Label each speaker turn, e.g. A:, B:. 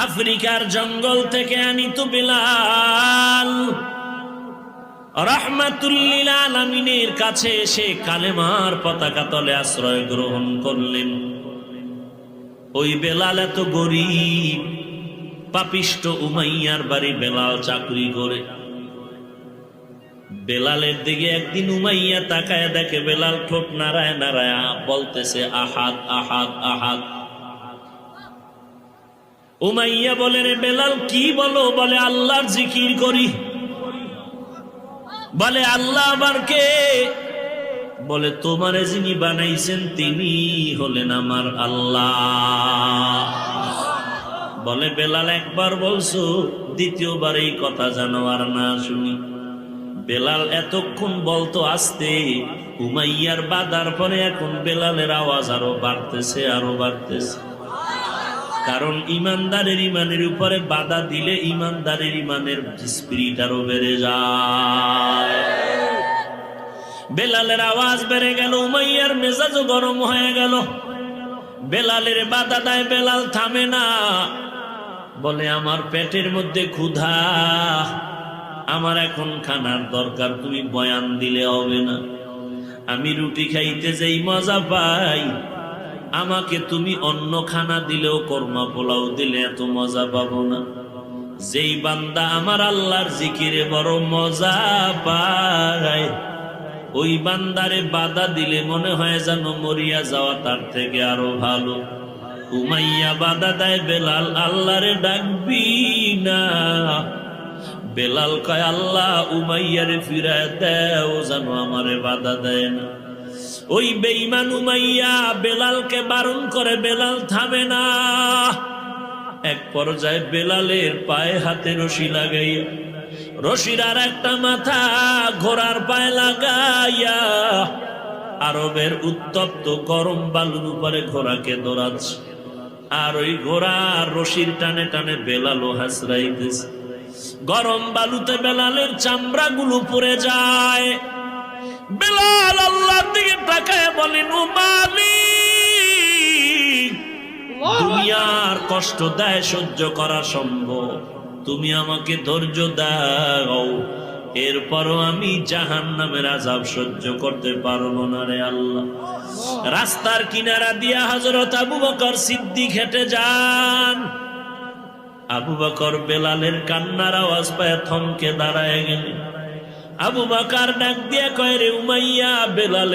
A: আফ্রিকার জঙ্গল থেকে আনিত বেলাল রাহমাতুল লিল আলামিনের কাছে এসে কালেমার পতাকা তলে আশ্রয় গ্রহণ করলেন। ওই বেলাল এত গরিব, পাপিষ্ট উমাইয়ার বাড়ি বেলাল চাকরি করে। বেলালের দিকে একদিন উমাইয়া তাকায় দেখে বেলাল ঠোঁট নাড়ায় নাড়ায় বলতেছে আহাদ আহাদ আহাদ। উমাইয়া বলে, রে বেলাল কি বলো? বলে আল্লাহর জিকির করি। বলে আল্লাহ আবার কে? বলে তোমারে যিনি বানাইছেন তিনি হলেন আমার আল্লাহ। বলে বেলাল একবার বলছো, দ্বিতীয়বার এই কথা জানো আর না শুনি। বেলাল এতক্ষণ বলতো আস্তে, উমাইয়ার বাধার পরে এখন বেলালের আওয়াজ আরো বাড়তেছে আরো বাড়তেছে। কারণ ইমানদারের ইমানের উপরে বাধা দিলে ইমানদারের ইমানের স্পিরিট আরো বেড়ে যায়। বেলালের আওয়াজ বেড়ে গেল, উমাইয়ার মেজাজও গরম হয়ে গেল। বেলালের বাধা দেয়, বেলাল থামে না। বলে আমার পেটের মধ্যে ক্ষুধা, আমার এখন খানার দরকার, তুমি বয়ান দিলে হবে না। আমি রুটি খাইতে যেই মজা পাই, আমাকে তুমি অন্য খানা দিলেও কর্মা পোলাও দিলে এত মজা পাবো না। যেই বান্দা আমার আল্লাহর জিকিরে বড় মজা পায়, ওই বান্দারে বাধা দিলে মনে হয় যেন মরিয়া যাওয়া তার থেকে আরো ভালো। উমাইয়া বাধা দেয়, বেলাল আল্লাহরে ডাকবি না। বেলাল কয় আল্লাহ উমাইয়ারে ফিরায় দেও যেন আমারে বাধা দেয় না। ওই বেঈমান উমাইয়া বেলালকে বারণ করে, বেলাল থামে না। এক পর্যায়ে বেলালের পায়ে হাতে রশি লাগাইয়া, রশির আর একটা মাথা ঘোড়ার পায়ে লাগাইয়া আরবের উত্তপ্ত গরম বালুর উপরে ঘোড়াকে দৌড়াচ্ছে। আর ওই ঘোড়ার রশির টানে টানে বেলালও হাসরাইতেছে। গরম বালুতে বেলালের চামড়া গুলো পড়ে যায়। বেলাল আল্লাহর দিকে তাকায় বলেন, ও মালিক, দুনিয়ার কষ্ট দেয় সহ্য করা সম্ভব, তুমি আমাকে ধৈর্য দাও, এরপরও আমি জাহান্নামের আযাব সহ্য করতে পারবো না রে আল্লাহ। রাস্তার কিনারা দিয়া হযরত আবু বকর সিদ্দিক হেঁটে যান। আবু বকর বেলালের কান্নার আওয়াজ পায় থমকে দাঁড়ায় গেলেন। আবু বকর ডাক দিয়া কয়, রে উমাইয়া, বেলাল